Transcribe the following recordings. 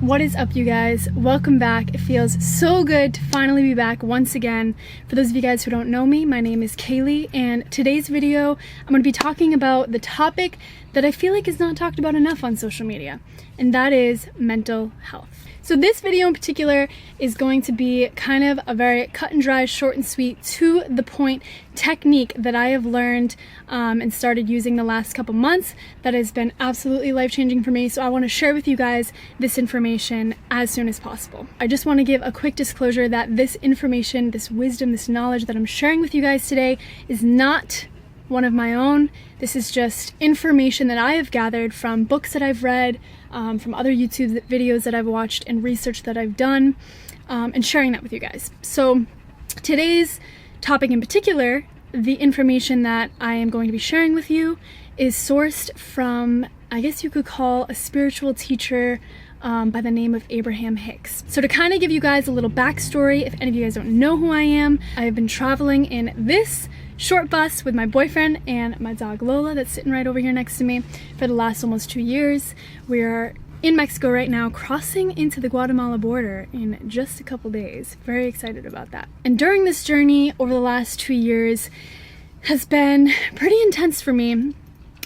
What is up, you guys? Welcome back. It feels so good to finally be back once again. For those of you guys who don't know me, my name is Kaylee, and today's video I'm going to be talking about the topic that I feel like is not talked about enough on social media, and that is mental health. So this video in particular is going to be kind of a very cut and dry, short and sweet, to the point technique that I have learned and started using the last couple months that has been absolutely life-changing for me. So I want to share with you guys this information as soon as possible. I just want to give a quick disclosure that this information, this wisdom, this knowledge that I'm sharing with you guys today is not one of my own. This is just information that I have gathered from books that I've read, from other YouTube videos that I've watched, and research that I've done, and sharing that with you guys. So today's topic in particular, the information that I am going to be sharing with you, is sourced from, I guess you could call, a spiritual teacher by the name of Abraham Hicks. So to kind of give you guys a little backstory, if any of you guys don't know who I am, I have been traveling in this short bus with my boyfriend and my dog Lola that's sitting right over here next to me for the last almost 2 years. We are in Mexico right now, crossing into the Guatemala border in just a couple days. Very excited about that. And during this journey over the last 2 years has been pretty intense for me.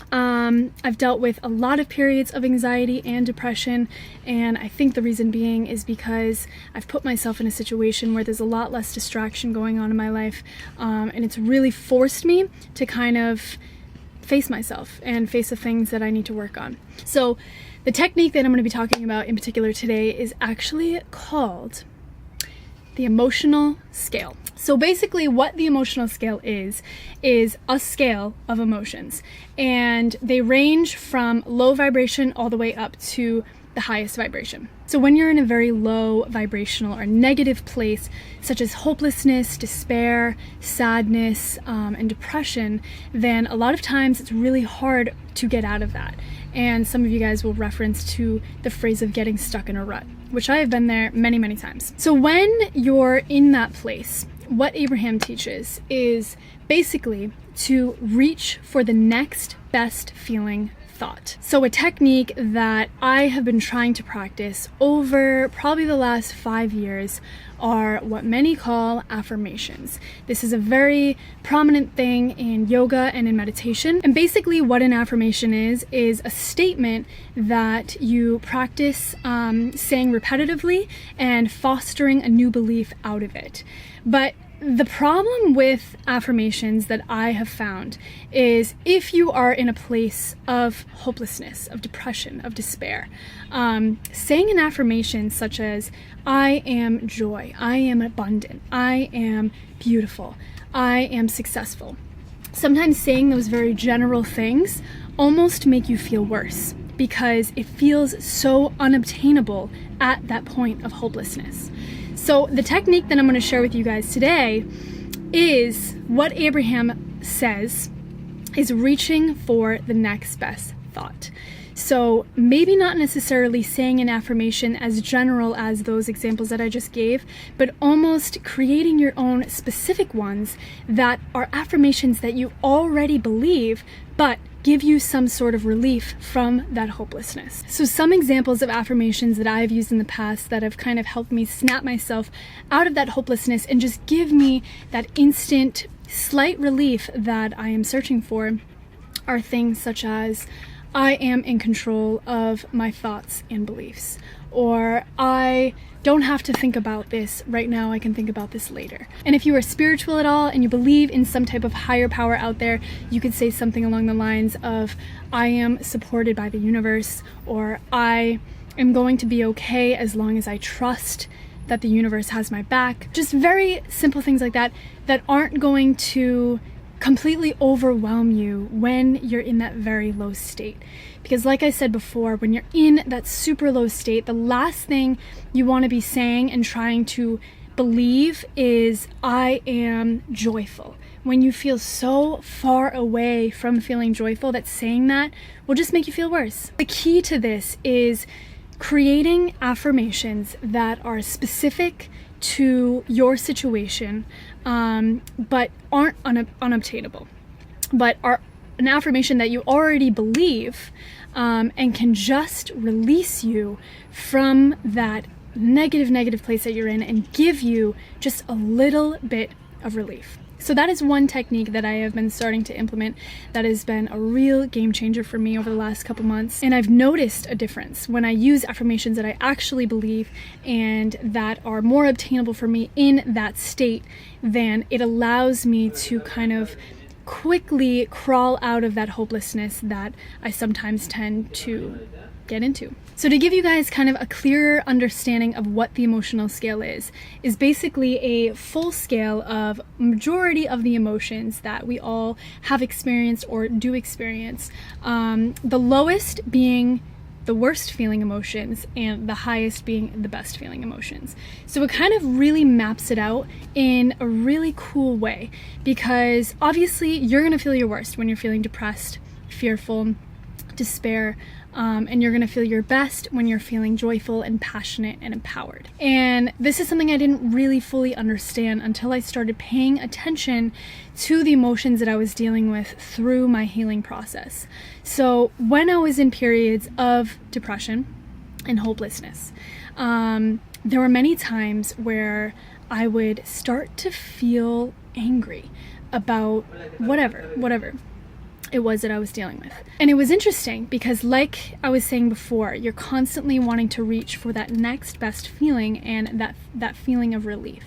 I've dealt with a lot of periods of anxiety and depression, and I think the reason being is because I've put myself in a situation where there's a lot less distraction going on in my life, and it's really forced me to kind of face myself and face the things that I need to work on. So the technique that I'm going to be talking about in particular today is actually called the emotional scale. So basically what the emotional scale is a scale of emotions, and they range from low vibration all the way up to the highest vibration. So when you're in a very low vibrational or negative place, such as hopelessness, despair, sadness, and depression, then a lot of times it's really hard to get out of that. And some of you guys will reference to the phrase of getting stuck in a rut, which I have been there many, many times. So when you're in that place, what Abraham teaches is basically to reach for the next best feeling thought. So a technique that I have been trying to practice over probably the last 5 years are what many call affirmations. This is a very prominent thing in yoga and in meditation. And basically what an affirmation is a statement that you practice saying repetitively and fostering a new belief out of it. But the problem with affirmations that I have found is if you are in a place of hopelessness, of depression, of despair, saying an affirmation such as, I am joy, I am abundant, I am beautiful, I am successful. Sometimes saying those very general things almost make you feel worse because it feels so unobtainable at that point of hopelessness. So the technique that I'm going to share with you guys today is what Abraham says is reaching for the next best thought. So maybe not necessarily saying an affirmation as general as those examples that I just gave, but almost creating your own specific ones that are affirmations that you already believe, but give you some sort of relief from that hopelessness. So some examples of affirmations that I've used in the past that have kind of helped me snap myself out of that hopelessness and just give me that instant slight relief that I am searching for are things such as, I am in control of my thoughts and beliefs, or I don't have to think about this right now, I can think about this later. And if you are spiritual at all and you believe in some type of higher power out there, you could say something along the lines of, I am supported by the universe, or I am going to be okay as long as I trust that the universe has my back. Just very simple things like that that aren't going to completely overwhelm you when you're in that very low state. Because like I said before, when you're in that super low state, the last thing you want to be saying and trying to believe is, I am joyful. When you feel so far away from feeling joyful that saying that will just make you feel worse. The key to this is creating affirmations that are specific to your situation, but aren't unobtainable, but are an affirmation that you already believe, and can just release you from that negative place that you're in and give you just a little bit of relief. So that is one technique that I have been starting to implement that has been a real game changer for me over the last couple months. And I've noticed a difference when I use affirmations that I actually believe and that are more obtainable for me in that state. Then it allows me to kind of quickly crawl out of that hopelessness that I sometimes tend to get into. So to give you guys kind of a clearer understanding of what the emotional scale is basically a full scale of majority of the emotions that we all have experienced or do experience. The lowest being the worst feeling emotions and the highest being the best feeling emotions. So it kind of really maps it out in a really cool way, because obviously you're gonna feel your worst when you're feeling depressed, fearful, despair, and you're gonna feel your best when you're feeling joyful and passionate and empowered. And this is something I didn't really fully understand until I started paying attention to the emotions that I was dealing with through my healing process. So when I was in periods of depression and hopelessness, there were many times where I would start to feel angry about whatever it was that I was dealing with. And it was interesting because, like I was saying before, you're constantly wanting to reach for that next best feeling and that feeling of relief.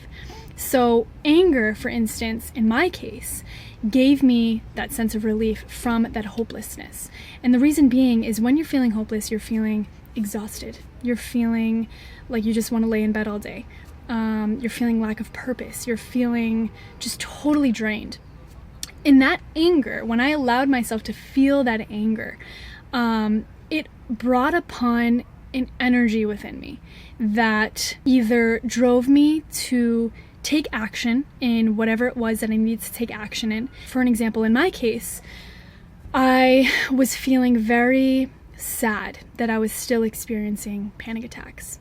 So anger, for instance, in my case, gave me that sense of relief from that hopelessness. And the reason being is when you're feeling hopeless, you're feeling exhausted. You're feeling like you just want to lay in bed all day. You're feeling lack of purpose. You're feeling just totally drained. In that anger, when I allowed myself to feel that anger, it brought upon an energy within me that either drove me to take action in whatever it was that I needed to take action in. For an example, in my case, I was feeling very sad that I was still experiencing panic attacks.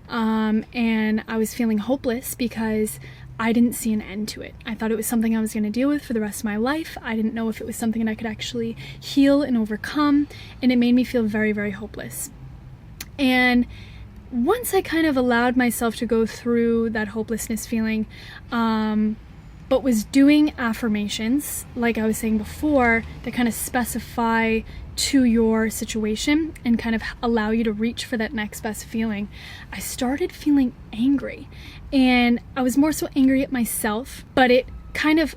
And I was feeling hopeless because I didn't see an end to it. I thought it was something I was going to deal with for the rest of my life. I didn't know if it was something that I could actually heal and overcome, and it made me feel very, very hopeless. And once I kind of allowed myself to go through that hopelessness feeling, but was doing affirmations, like I was saying before, that kind of specify to your situation and kind of allow you to reach for that next best feeling, I started feeling angry. And I was more so angry at myself, but it kind of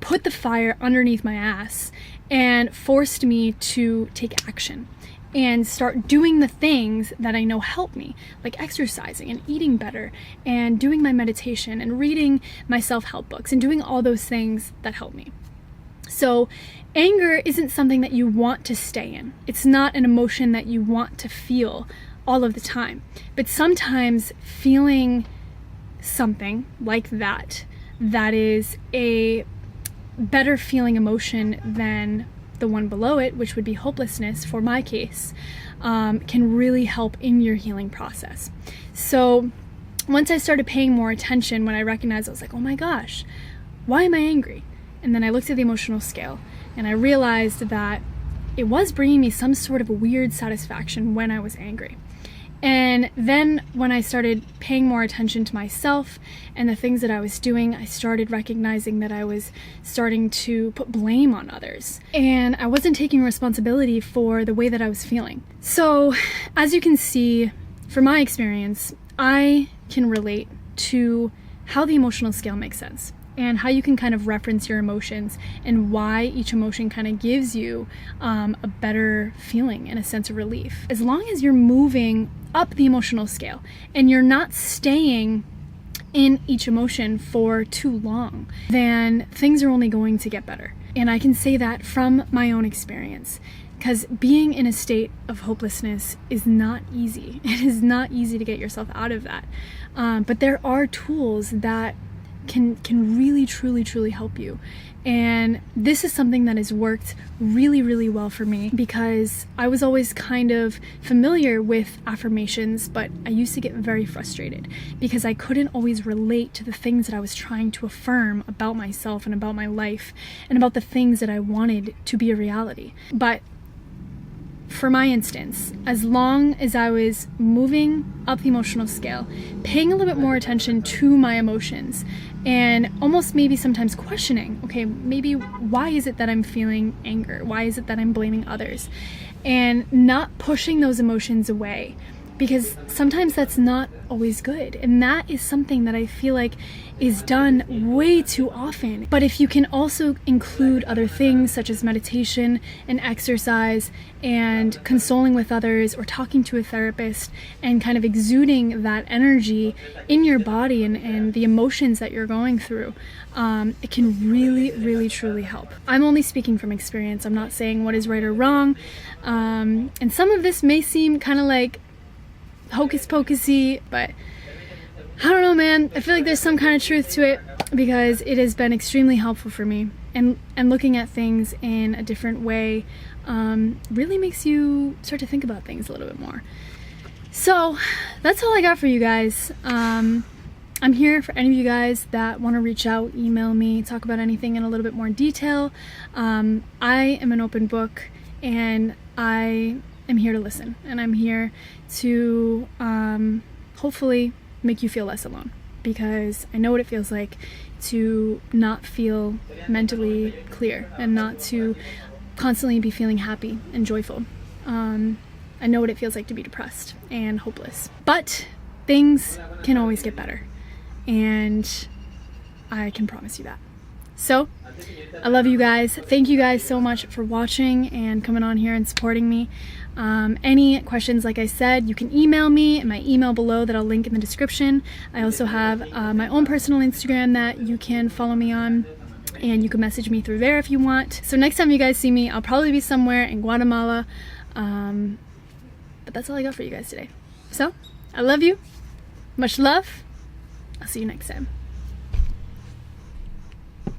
put the fire underneath my ass and forced me to take action and start doing the things that I know help me, like exercising and eating better and doing my meditation and reading my self-help books and doing all those things that help me. So anger isn't something that you want to stay in. It's not an emotion that you want to feel all of the time. But sometimes feeling something like that is a better feeling emotion than the one below it, which would be hopelessness for my case, can really help in your healing process. So once I started paying more attention, when I recognized, I was like, oh my gosh, why am I angry? And then I looked at the emotional scale and I realized that it was bringing me some sort of a weird satisfaction when I was angry. And then when I started paying more attention to myself and the things that I was doing, I started recognizing that I was starting to put blame on others. And I wasn't taking responsibility for the way that I was feeling. So as you can see, from my experience, I can relate to how the emotional scale makes sense and how you can kind of reference your emotions and why each emotion kind of gives you a better feeling and a sense of relief. As long as you're moving up the emotional scale and you're not staying in each emotion for too long, then things are only going to get better. And I can say that from my own experience, because being in a state of hopelessness is not easy. It is not easy to get yourself out of that. But there are tools that can really, truly help you. And this is something that has worked really, really well for me, because I was always kind of familiar with affirmations, but I used to get very frustrated because I couldn't always relate to the things that I was trying to affirm about myself and about my life and about the things that I wanted to be a reality. But for my instance, as long as I was moving up the emotional scale, paying a little bit more attention to my emotions, and almost maybe sometimes questioning, okay, maybe why is it that I'm feeling anger? Why is it that I'm blaming others? And not pushing those emotions away, because sometimes that's not always good. And that is something that I feel like is done way too often. But if you can also include other things such as meditation and exercise and consoling with others or talking to a therapist and kind of exuding that energy in your body and the emotions that you're going through, it can really, really, truly help. I'm only speaking from experience. I'm not saying what is right or wrong. And some of this may seem kind of like hocus pocusy, but I don't know, man. I feel like there's some kind of truth to it because it has been extremely helpful for me. And looking at things in a different way really makes you start to think about things a little bit more. So that's all I got for you guys. I'm here for any of you guys that want to reach out, email me, talk about anything in a little bit more detail. I am an open book, and I am here to listen, and I'm here to hopefully make you feel less alone, because I know what it feels like to not feel mentally clear and not to constantly be feeling happy and joyful. I know what it feels like to be depressed and hopeless, but things can always get better, and I can promise you that. So I love you guys. Thank you guys so much for watching and coming on here and supporting me. Any questions, like I said, you can email me at my email below that I'll link in the description. I also have my own personal Instagram that you can follow me on, and you can message me through there if you want. So next time you guys see me, I'll probably be somewhere in Guatemala. But that's all I got for you guys today. So I love you. Much love. I'll see you next time.